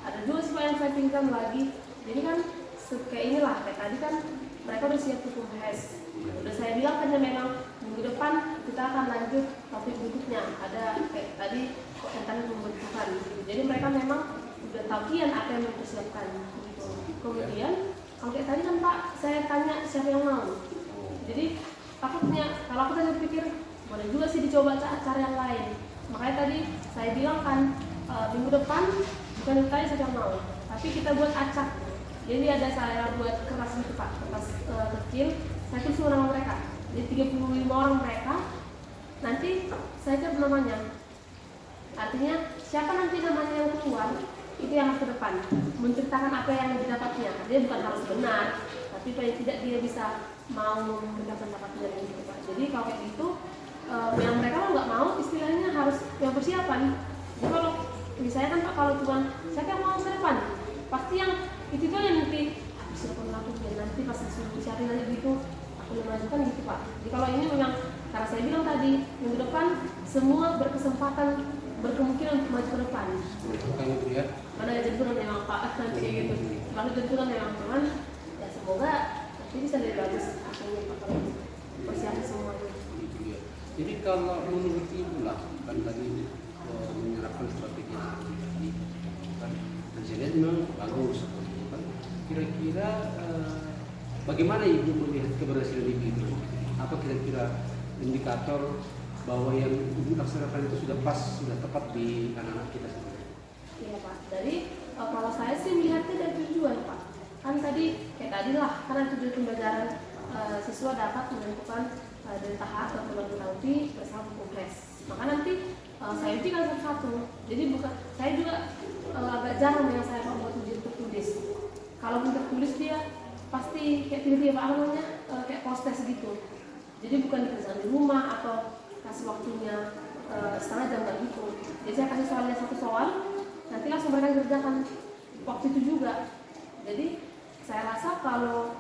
Ada dua sih Pak yang saya pinjam lagi. Jadi kan kayak inilah kayak tadi kan mereka udah siap hukum HES. Udah saya bilang kan ya memang minggu depan kita akan lanjut topik berikutnya. Ada kayak tadi tentang pembentukan gitu. Jadi mereka memang udah tahu kian apa yang mempersiapkan gitu. Kemudian kalau kayak tadi kan Pak saya tanya siapa yang mau. Jadi takutnya kalau aku tadi pikir boleh juga sih dicoba cara yang lain. Makanya tadi saya bilang kan minggu depan bukan ditanya siapa yang mau, tapi kita buat acak. Jadi ada saya buat kertas itu Pak, kertas kecil, saya tulis nama mereka. Jadi 35 orang mereka, nanti saya cari namanya. Artinya siapa nanti namanya yang keluar itu yang harus ke depan menceritakan apa yang didapatnya. Dia bukan harus benar, tapi paling tidak dia bisa mau memberikan pendapatnya gitu Pak. Jadi kalau kayak gitu yang mereka nggak mau istilahnya harus yang persiapan. Jadi kalau misalnya kan Pak, kalau cuma siapa yang mau ke depan, pasti yang itu tuh yang nanti bisa lakukan nanti pas disuruh cari lagi gitu aku memajukan gitu Pak. Jadi kalau ini memang karena saya bilang tadi minggu depan semua berkesempatan berkemungkinan untuk maju ke depan. Bukan gitu ya. Mana ada jenturan memang Pak nanti kayak gitu. Kalau jenturan memang teman ya semoga nanti bisa lebih bagus akhirnya Pak kalau persiapan semuanya. Gitu ya. Jadi kalau menurut Ibu lah kan tadi menyerapkan strategi kan dan saya lihat memang bagus kan. Kira-kira bagaimana Ibu melihat keberhasilan Ibu itu? Apa kira-kira indikator bahwa yang Ibu laksanakan itu sudah pas, sudah tepat di anak-anak kita sendiri? Iya Pak, dari kalau saya sih melihatnya dari tujuan Pak. Kan tadi kayak tadi lah, karena tujuan pembelajaran siswa dapat menentukan dari tahap atau penalti bersama progres. Maka nanti saya ujikan satu-satu. Jadi bukan saya juga agak jarang yang saya mau buat ujian tertulis. Kalau untuk tertulis dia pasti kayak pilih apa namanya kayak post-test gitu. Jadi bukan dikerjakan di rumah atau kasih waktunya setengah jam kayak gitu. Jadi saya kasih soalnya satu soal, nanti langsung mereka kerjakan waktu itu juga. Jadi saya rasa kalau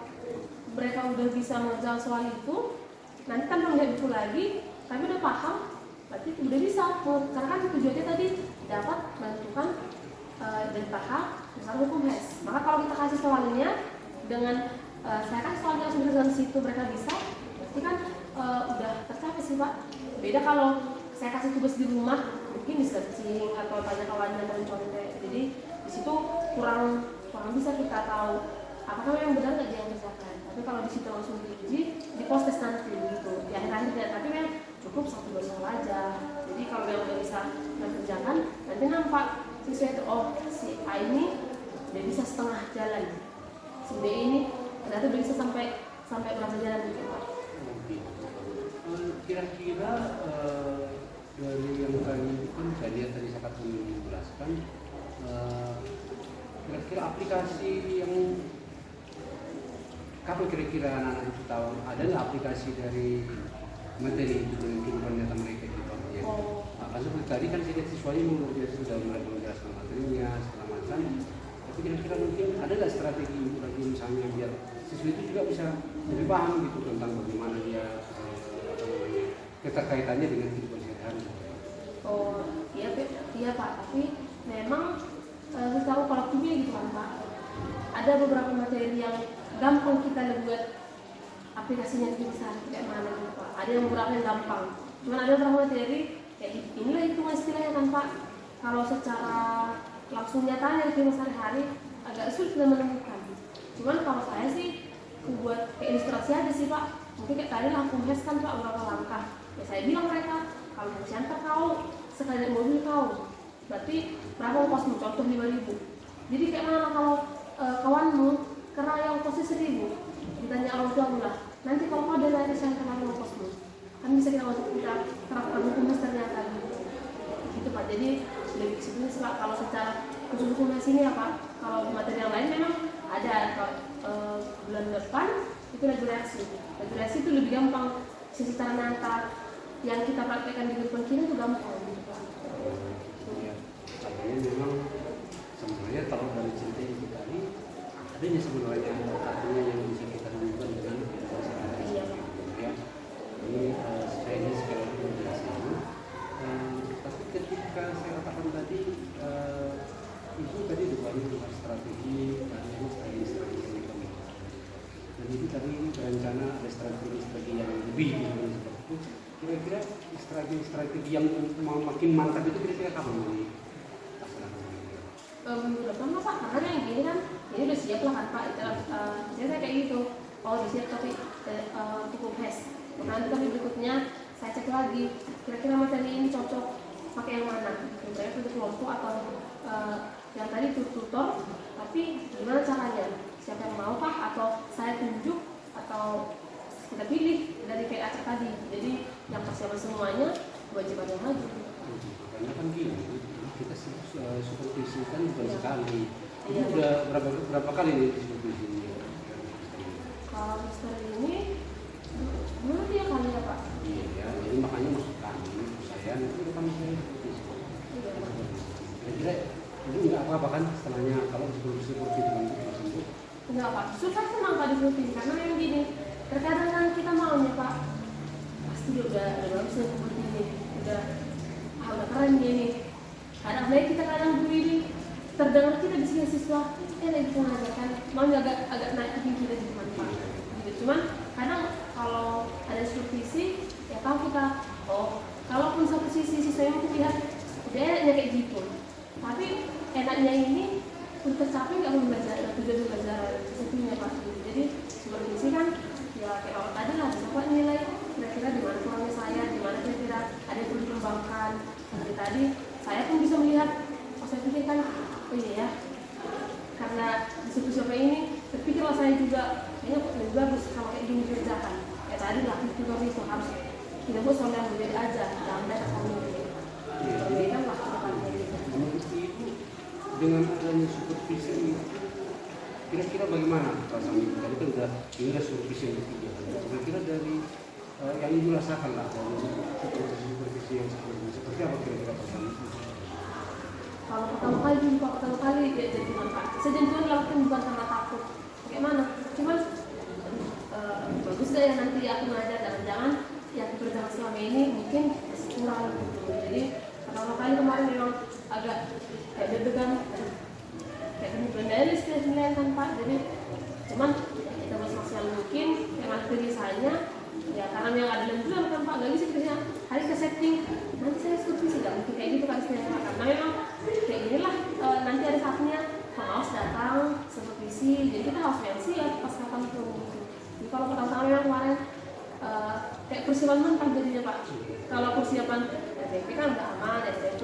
mereka udah bisa mengerjakan soal itu, nanti kan melihat itu lagi, tapi udah paham, berarti udah bisa. Karena kan tujuannya tadi dapat menentukan dari tahap misalnya hukum HES. Maka kalau kita kasih soalnya dengan saya kasih soalnya langsung dengan situ mereka bisa, berarti kan udah tercapai sih Pak. Beda kalau saya kasih tugas di rumah, mungkin di searching atau tanya kawannya dan contek. Jadi di situ kurang bisa kita tahu apakah yang benar nggak dia yang kerjakan. Tapi kalau di situ langsung diuji, di post test nanti gitu. Di akhir-akhirnya, tapi memang cukup 1-2 soal aja. Jadi kalau yang udah bisa mengerjakan, nanti nampak siswa itu si A ini dia bisa setengah jalan, si B ini ternyata bisa sampai berapa jalan gitu Pak. Kira-kira dari yang tadi kan saya lihat tadi saya katakan menjelaskan kira-kira aplikasi yang kapan kira-kira anak-anak itu tahu ada nggak aplikasi dari materi itu dengan kehidupan nyata mereka gitu ya? Kan seperti tadi kan saya lihat siswanya sudah mulai menjelaskan materinya segala macam. Tapi kira-kira mungkin ada nggak strategi bagi misalnya biar siswa itu juga bisa lebih paham gitu tentang bagaimana dia keterkaitannya dengan kehidupan sehari-hari. Oh iya Pak, tapi memang tahu kalau kimia gitu kan Pak, ada beberapa materi yang gampang kita buat aplikasinya bisa kayak mana gitu Pak. Ada yang beberapa yang gampang, cuman ada beberapa materi kayak inilah hitungan istilahnya kan Pak. Kalau secara langsung nyatanya di sehari-hari agak sulit kita menemukan. Cuman kalau saya sih buat kayak ilustrasi aja sih Pak. Mungkin kayak tadi langsung HES kan Pak beberapa langkah. Ya saya bilang mereka kalau mau siantar kau sekali naik mobil kau berarti berapa ongkosmu, contoh 5.000. Jadi kayak mana kalau kawanmu karena yang ongkosnya 1.000 ditanya orang tua lah, nanti kalau kau ada naik siantar lagi ongkosmu kan bisa kita masuk kita terapkan hukum ternyata gitu Pak. Jadi lebih sebenarnya Pak kalau secara khusus hukum ini ya Pak, kalau materi yang lain memang ada bulan depan itu regulasi itu lebih gampang secara nyata yang kita praktekkan di kehidupan kita itu gampang gitu Pak. Ya, artinya memang sebenarnya kalau dari cerita ini tadi adanya sebenarnya artinya yang bisa kita hubungkan dengan kehidupan sehari-hari. Iya. Ya, ini saya ini sekali lagi menjelaskan. Tapi ketika saya katakan tadi itu tadi banyak dengan strategi dan strategi yang kami. Dan itu tadi berencana ada strategi yang lebih seperti itu. Kira-kira strategi yang makin mantap itu kira-kira kapan mau dilaksanakan? Minggu depan Pak, karena yang gini kan ini udah siap lah kan Pak. Saya kayak gitu. Oh udah siap tapi cukup HES. Nanti tapi berikutnya saya cek lagi kira-kira materi ini cocok pakai yang mana. Misalnya untuk kelompok atau yang tadi tutor, tapi gimana caranya? Siapa yang mau kah atau saya tunjuk atau kita pilih dari kayak acak tadi. Jadi yang persiapan semuanya kewajiban yang maju. Karena kan gini, supervisi kan bukan Iya. sekali. Ini Iya. udah berapa kali nih supervisi ini? Kalau Mister ini dulu dia kali ya Pak. Iya ya, jadi makanya maksud kami, saya nanti kami saya supervisi. Iya Pak. Kira-kira itu nggak apa-apa kan setelahnya kalau supervisi dengan tersebut? Enggak Pak, justru saya senang Pak disurutin karena yang gini, terkadang kan kita maunya Pak pasti udah bagus nih seperti ini, udah keren gini. Kadang baik kita kadang dulu ini terdengar kita di sini siswa, lagi bisa mengajarkan, maunya agak naik ke tinggi dari teman Pak. Gitu. Cuman kadang kalau ada supervisi, ya tahu kita, oh kalaupun satu siswa yang lihat dia enaknya kayak gitu, tapi enaknya ini untuk tercapai nggak mau belajar, tujuan belajar satunya Pak. Jadi supervisi kan ya kayak orang tadi lah, bisa nilai kira-kira di mana kurangnya saya, di mana kira-kira ada yang perlu dikembangkan. Seperti tadi saya pun bisa melihat, oh saya pikir kan, oh iya ya, karena di siapa ini, terpikirlah saya juga kayaknya lebih bagus kalau kayak gini dikerjakan. Kayak tadi lah itu harus tidak boleh soal yang berbeda aja, jangan ada kami berbeda lah ke depannya gitu. Menurut Ibu dengan adanya supervisi ini, kira-kira bagaimana rasanya? Tadi kan udah supervisi yang ketiga. Kira-kira dari yang Ibu rasakan lah dari supervisi yang sebelumnya, seperti apa kira-kira perasaan Ibu? Kalau pertama kali dia jadi Pak, sejentuhan lakukan bukan karena takut. Bagaimana? Cuman bagus deh ya nanti aku ngajar, jangan-jangan yang berjalan selama ini mungkin masih kurang gitu. Jadi pertama kali kemarin memang agak kayak deg-degan, kayak benar-benar istilah kan Pak. Jadi cuman kita buat sosial mungkin yang ada tulisannya ya karena yang ada dalam bulan kan Pak, nggak bisa kita hari ke setting nanti saya supervisi nggak mungkin kayak gitu kan istilahnya Pak, karena memang kayak ginilah nanti ada saatnya pengawas datang supervisi, jadi kita harus siap pas kapan itu gitu. Jadi kalau pertama memang kemarin kayak persiapan mentah jadinya Pak. Kalau persiapan SPP kan udah aman, SPP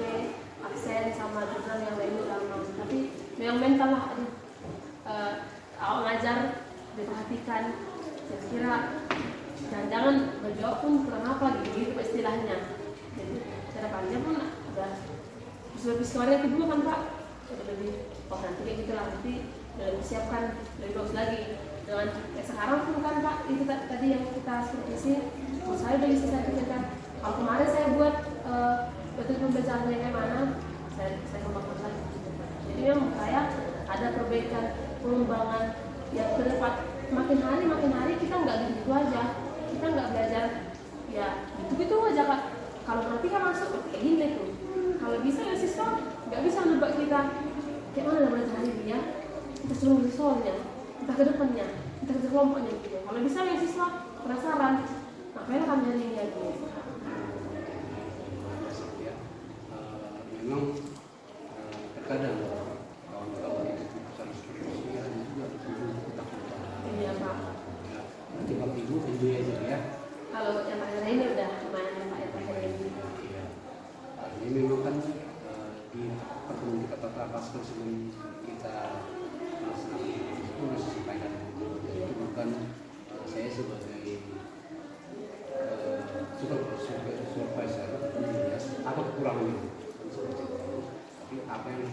absen sama jurnal yang lain udah aman, tapi memang mental lah awal ngajar diperhatikan, saya kira jangan-jangan berjawab pun kurang apa gitu istilahnya. Jadi harapannya pun udah lebih kemarin kedua kan Pak, udah lebih nanti kayak gitu lah, nanti udah lebih siapkan lebih bagus lagi dengan sekarang pun kan Pak, itu tadi yang kita supervisi, saya udah bisa saya pikirkan kalau kemarin saya buat betul pembelajarannya kayak mana, saya kembangkan lagi gitu Pak. Jadi memang saya ada perbaikan pengembangan yang ke depan, makin hari kita nggak gitu aja, kita nggak belajar ya gitu aja Kak. Kalau nanti kan masuk kayak gini tuh, kalau bisa ya siswa nggak bisa nebak kita kayak mana belajar hari ini ya, kita suruh soalnya, kita ke depannya, kita ke kelompoknya gitu. Kalau bisa ya siswa penasaran, ngapain kami hari ini lagi? Memang terkadang kawan-kawan itu pesan supervisi ada juga ketakutan. Iya Pak. Nanti Bapak Ibu enjoy aja ya. Kalau yang terakhir ini udah lumayan Pak yang terakhir ini. Iya. Ini memang kan di pertemuan kita tata sebelum kita melaksanakan itu sudah sampaikan. Itu bukan saya sebagai supervisor ya, apa kekurangannya seperti itu. Tapi apa yang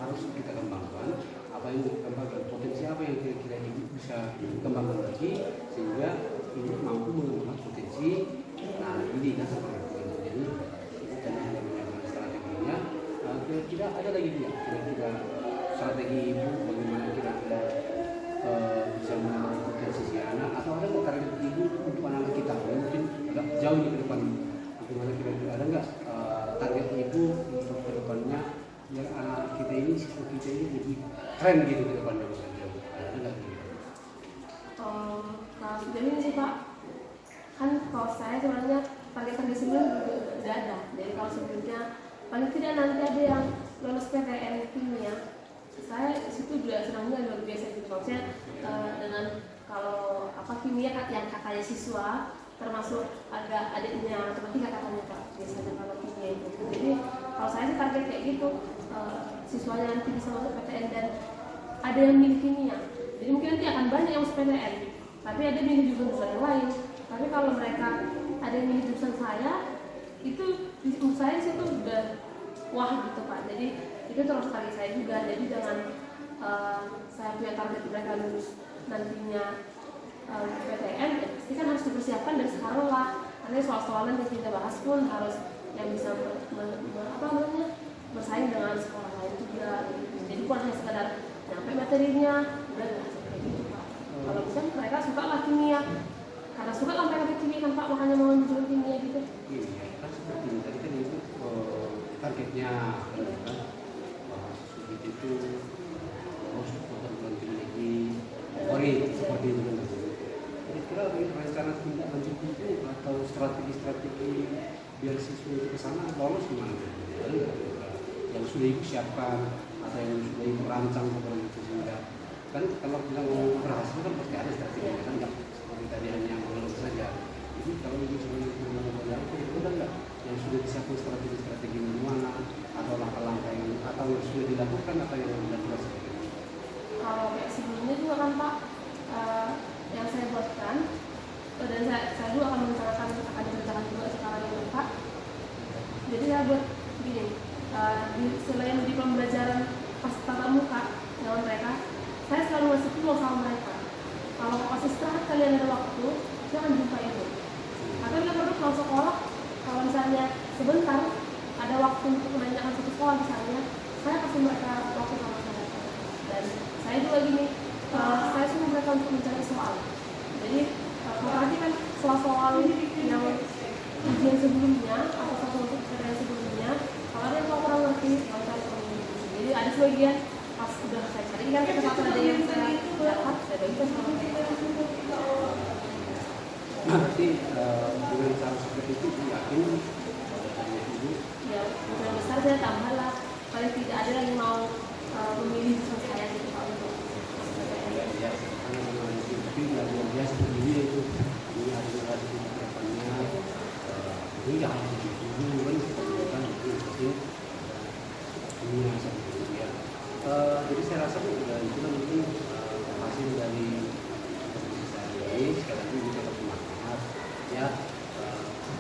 harus kita kembangkan, apa yang kita kembangkan, potensi apa yang kira-kira ini bisa kembangkan lagi sehingga ini mampu mengembangkan potensi. Nah ini kan seperti itu. Jadi kita hanya mengenai strateginya. Kira-kira ada lagi dia, kira-kira strategi ibu bagaimana kira-kira bisa mengembangkan potensi si anak, atau ada nggak target ibu untuk anak kita mungkin agak jauh di depan, bagaimana kira-kira ada nggak target ibu untuk kedepannya biar anak kita ini, siswa kita ini lebih keren gitu ke depannya misalnya, ada nggak? Kalau sejauh ini sih Pak, kan kalau saya sebenarnya target sebelumnya udah ada. Jadi kalau sebelumnya paling tidak nanti ada yang lolos PTN kimia, saya situ juga senangnya luar biasa gitu. Maksudnya dengan kalau apa kimia yang katanya siswa termasuk ada adiknya matematika katanya Pak, biasanya kalau kimia itu. Jadi kalau saya sih target kayak gitu, siswanya nanti bisa masuk PTN dan ada yang milih kimia. Jadi mungkin nanti akan banyak yang masuk PTN, tapi ada yang milih jurusan yang lain. Tapi kalau mereka ada yang milih jurusan saya, itu menurut saya situ udah wah gitu Pak. Jadi itu terus target saya juga. Jadi dengan saya punya target mereka lulus nantinya PTN, ya pasti kan harus dipersiapkan dari sekarang lah. Karena soal-soalan yang kita bahas pun harus yang bisa bersaing dengan sekolah lain juga. Jadi bukan hanya sekedar nyampe materinya, udah seperti gitu Pak. Kalau bisa mereka suka lah kimia, karena suka lah mereka kimia kan Pak, makanya mau menjual kimia gitu. Iya, kan seperti ini tadi kan itu targetnya kan studi itu harus perguruan tinggi negeri favorit seperti itu kan. Kira-kira rencana tindak lanjut itu atau strategi-strategi biar siswa itu ke sana lolos gimana? Yang sudah ibu siapkan atau yang sudah ibu rancang seperti itu sehingga kan kalau kita mau berhasil kan pasti ada strateginya kan, nggak seperti tadi hanya mengeluh saja. Jadi kalau ibu sebenarnya mau berjalan itu udah nggak yang sudah disiapkan strategi mana atau langkah-langkah yang atau yang sudah dilakukan atau yang dilakukan. Kalau kayak sebelumnya juga kan Pak, yang saya buatkan dan saya juga akan merencanakan akan dikerjakan juga sekarang ini Pak. Jadi saya buat begini, selain di pembelajaran pas tatap muka dengan mereka, saya selalu ngasih peluang sama mereka. Kalau pas istirahat kalian ada waktu, jangan jumpa itu. Atau kita perlu pulang sekolah, kalau misalnya sebentar ada waktu untuk menanyakan satu sekolah misalnya, saya kasih mereka waktu sama saya. Dan saya juga gini, saya suruh mereka untuk mencari soal. Jadi tadi kan soal-soal yang ujian sebelumnya atau soal yang sebelumnya, kalau ada yang kurang ngerti, kalau saya selalu. Jadi ada sebagian pas udah saya cari kan kesempatan ada yang saya dapat, saya bagikan sama mereka. Berarti dengan cara seperti itu yakin tanya ibu. Ya, yang besar saya tambah lah. Paling tidak ada lagi mau memilih sama saya gitu Pak untuk Ya, karena memang tapi nggak luar biasa begini itu ini ada persiapannya ini nggak harus dulu kan kan itu ini seperti itu ya. Jadi saya rasa itu kan mungkin hasil dari saya ini sekali lagi kita bersemangat ya.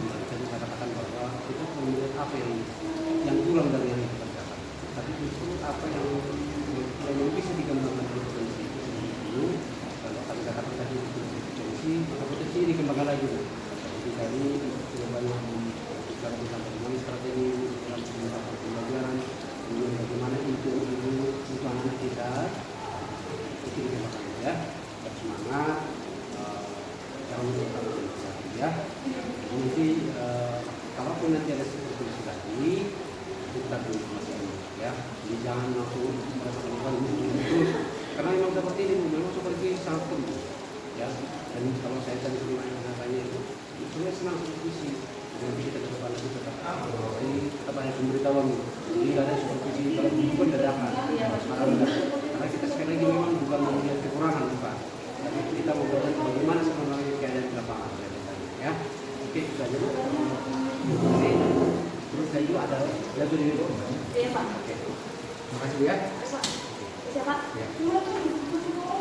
Kembali saya katakan bahwa kita melihat apa yang kurang dari yang kita kerjakan, tapi justru apa yang bisa dikembangkan oleh potensi itu dulu. Kalau kami katakan tadi potensi, maka potensi ini dikembangkan lagi. Jadi kami sudah banyak bicara tentang bagaimana strategi dalam penerapan pembelajaran, kemudian bagaimana itu anak kita itu dikembangkan ya. Bersemangat, jangan lupa ya. Nanti kalaupun nanti ada seperti itu tadi, kita beri informasi ya. Jadi jangan langsung merasakan terus karena memang seperti ini memang seperti sangat penting ya. Dan kalau saya tadi katanya itu sebenarnya senang diskusi. Nanti kita ke depan lagi tetap jadi tetap ada pemberitahuan. Jadi nggak ada supervisi kalau bukan dadakan. Karena kita sekali lagi memang bukan melihat kekurangan Pak, tapi kita mau belajar bagaimana sebenarnya keadaan di lapangan ya. Oke, itu aja Bu. Terus saya juga ada jatuh di Bu. Iya Pak. Oke. Terima kasih Bu ya. Pak. Siapa? Ya.